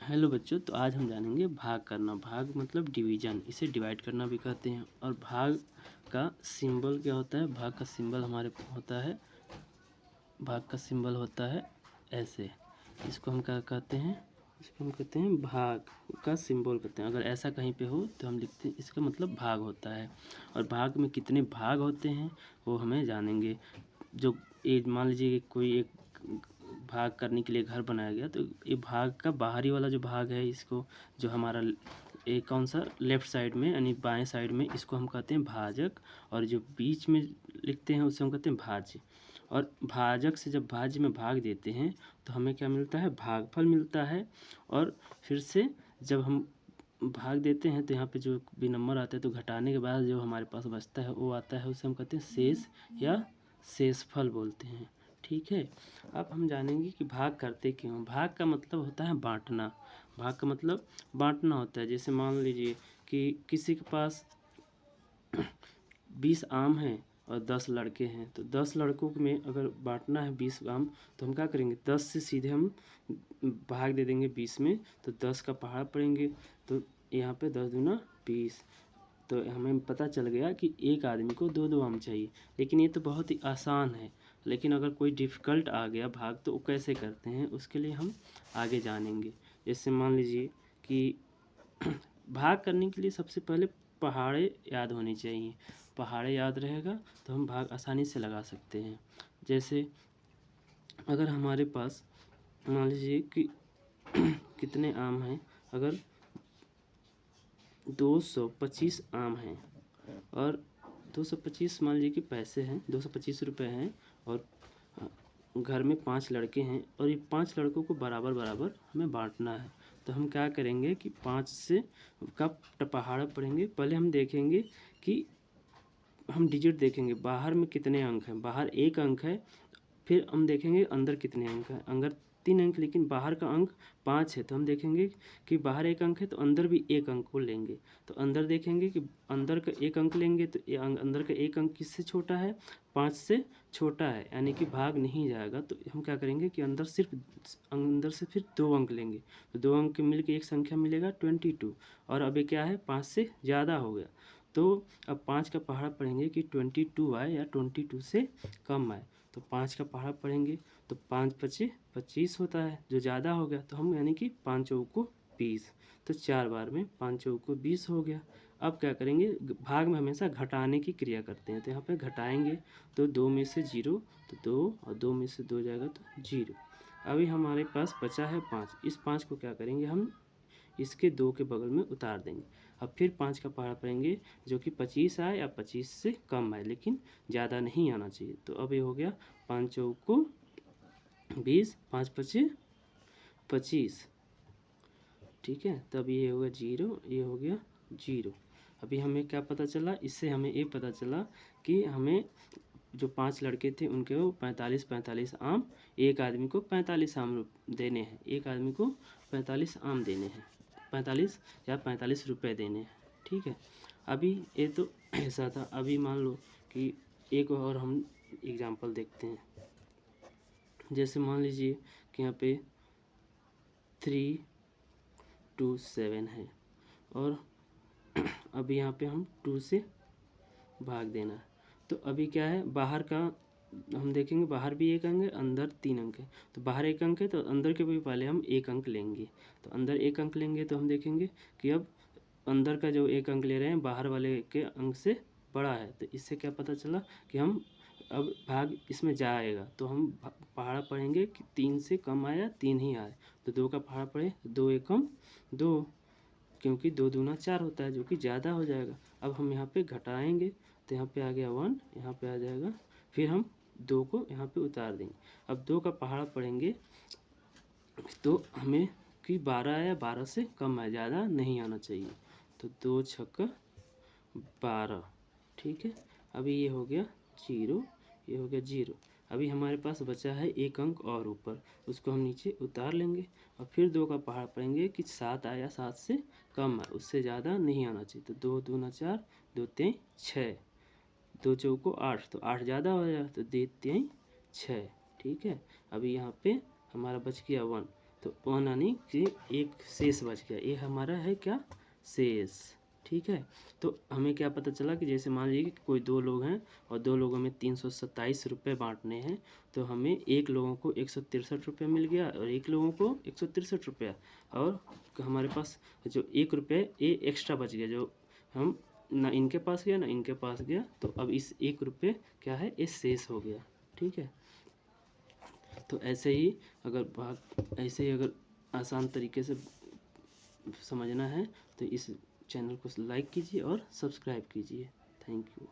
Hello बच्चों, तो आज हम जानेंगे भाग करना। भाग मतलब डिवीजन, इसे डिवाइड करना भी कहते हैं। और भाग का सिंबल क्या होता है? भाग का सिंबल हमारे होता है, भाग का सिंबल होता है ऐसे। इसको हम क्या कहते हैं? इसको हम कहते हैं भाग का सिंबल कहते हैं। अगर ऐसा कहीं पे हो तो हम लिखते हैं, इसका मतलब भाग होता है। और भाग में कितने भाग होते हैं वो हमें जानेंगे। जो एक मान लीजिए कोई एक भाग करने के लिए घर बनाया गया, तो ये भाग का बाहरी वाला जो भाग है, इसको जो हमारा एक कौन सा लेफ़्ट साइड में यानी बाएं साइड में, इसको हम कहते हैं भाजक। और जो बीच में लिखते हैं उसे हम कहते हैं भाज्य। और भाजक से जब भाज्य में भाग देते हैं तो हमें क्या मिलता है? भागफल मिलता है। और फिर से जब हम भाग देते हैं तो यहाँ पे जो भी नंबर आता है, तो घटाने के बाद जो हमारे पास बचता है वो आता है, उसे हम कहते हैं शेष या शेषफल बोलते हैं। ठीक है। अब हम जानेंगे कि भाग करते क्यों। भाग का मतलब होता है बांटना। भाग का मतलब बांटना होता है। जैसे मान लीजिए कि किसी के पास 20 आम हैं और 10 लड़के हैं, तो 10 लड़कों में अगर बांटना है 20 आम, तो हम क्या करेंगे? 10 से सीधे हम भाग दे देंगे 20 में, तो 10 का पहाड़ा पड़ेंगे। तो यहाँ पे 10 दूना 20। तो हमें पता चल गया कि एक आदमी को दो दो आम चाहिए। लेकिन ये तो बहुत ही आसान है। लेकिन अगर कोई डिफ़िकल्ट आ गया भाग, तो वो कैसे करते हैं उसके लिए हम आगे जानेंगे। जैसे मान लीजिए कि भाग करने के लिए सबसे पहले पहाड़े याद होनी चाहिए। पहाड़े याद रहेगा तो हम भाग आसानी से लगा सकते हैं। जैसे अगर हमारे पास मान लीजिए कि कितने आम हैं, अगर 225 आम हैं और 225 मान लीजिए कि पैसे हैं, 225 रुपये हैं। और घर में 5 लड़के हैं और ये 5 लड़कों को बराबर बराबर हमें बांटना है। तो हम क्या करेंगे कि 5 से कब पहाड़ा पढ़ेंगे, पहले हम देखेंगे कि हम डिजिट देखेंगे बाहर में कितने अंक हैं। बाहर 1 अंक है। फिर हम देखेंगे अंदर कितने अंक हैं। अंदर 3 अंक, लेकिन बाहर का अंक 5 है, तो हम देखेंगे कि बाहर 1 अंक है तो अंदर भी 1 अंक को लेंगे। तो अंदर देखेंगे कि अंदर का 1 अंक लेंगे, तो ये अंदर का 1 अंक किससे छोटा है? 5 से छोटा है, यानी कि भाग नहीं जाएगा। तो हम क्या करेंगे कि अंदर से फिर 2 अंक लेंगे। तो 2 अंक मिल के एक संख्या मिलेगा 22। और अब ये क्या है? 5 से ज़्यादा हो गया। तो अब 5 का पहाड़ा पढ़ेंगे कि 22 आए या 22 से कम आए। तो 5 का पहाड़ा पढ़ेंगे तो 5 पचे 25 होता है, जो ज़्यादा हो गया। तो हम यानी कि 5 चौको 20, तो 4 बार में 5 चौको 20 हो गया। अब क्या करेंगे? भाग में हमेशा घटाने की क्रिया करते हैं, तो यहाँ पे घटाएंगे तो 2 में से 0 तो 2, और 2 में से 2 जाएगा तो 0। अभी हमारे पास बचा है 5। इस 5 को क्या करेंगे? हम इसके 2 के बगल में उतार देंगे। अब फिर 5 का पहाड़ा पढ़ेंगे जो कि 25 आए या 25 से कम आए, लेकिन ज़्यादा नहीं आना चाहिए। तो अब ये हो गया 5 चौको 20, 5 पचे 25। ठीक है, तब ये होगा 0, ये हो गया 0। अभी हमें क्या पता चला? इससे हमें ये पता चला कि हमें जो 5 लड़के थे उनके वो 45 आम, एक आदमी को 45 आम देने हैं। एक आदमी को 45 आम देने हैं, 45 या 45 रुपये देने हैं। ठीक है। अभी ये तो ऐसा था। अभी मान लो कि एक और हम एग्जांपल देखते हैं। जैसे मान लीजिए कि यहाँ पे 3 2 7 है और अभी यहाँ पे हम 2 से भाग देना है। तो अभी क्या है? बाहर का हम देखेंगे, बाहर भी 1 अंक है, अंदर 3 अंक है। तो बाहर 1 अंक है तो अंदर के भी पहले हम 1 अंक लेंगे। तो अंदर 1 अंक लेंगे तो हम देखेंगे कि अब अंदर का जो 1 अंक ले रहे हैं बाहर वाले के अंक से बड़ा है। तो इससे क्या पता चला कि हम अब भाग इसमें जाएगा। तो हम पहाड़ा पढ़ेंगे कि 3 से कम आया, 3 ही आए। तो 2 का पहाड़ा पढ़े, 2 एकम 2, क्योंकि 2 दूना 4 होता है, जो कि ज़्यादा हो जाएगा। अब हम यहाँ पे घटाएंगे तो यहाँ पे आ गया 1, यहाँ पे आ जाएगा। फिर हम 2 को यहाँ पे उतार देंगे। अब 2 का पहाड़ा पढ़ेंगे तो हमें कि 12 आया, 12 से कम है, ज़्यादा नहीं आना चाहिए। तो 2 छक्का 12। ठीक है। अभी ये हो गया 0, ये हो गया 0। अभी हमारे पास बचा है 1 अंक और ऊपर, उसको हम नीचे उतार लेंगे। और फिर 2 का पहाड़ा पढ़ेंगे कि 7 आया, 7 से कम है, उससे ज़्यादा नहीं आना चाहिए। तो 2 दूना 4, 2 तीन 6, 2 चौको 8, तो 8 ज़्यादा हो जाएगा, तो 2 तीन 6। ठीक है। अभी यहाँ पे हमारा बच गया 1। तो 1 यानी कि एक शेष बच गया, ये हमारा है क्या, शेष। ठीक है, तो हमें क्या पता चला कि जैसे मान लीजिए कि कोई 2 लोग हैं और 2 लोगों में 327 रुपये बांटने हैं, तो हमें एक लोगों को 163 रुपये मिल गया और एक लोगों को 163 रुपया, और हमारे पास जो 1 रुपये ये एक्स्ट्रा बच गया, जो हम ना इनके पास गया ना इनके पास गया, तो अब इस 1 रुपये क्या है, ये शेष हो गया। ठीक है, तो ऐसे ही अगर आसान तरीके से समझना है तो इस चैनल को लाइक कीजिए और सब्सक्राइब कीजिए। Thank you.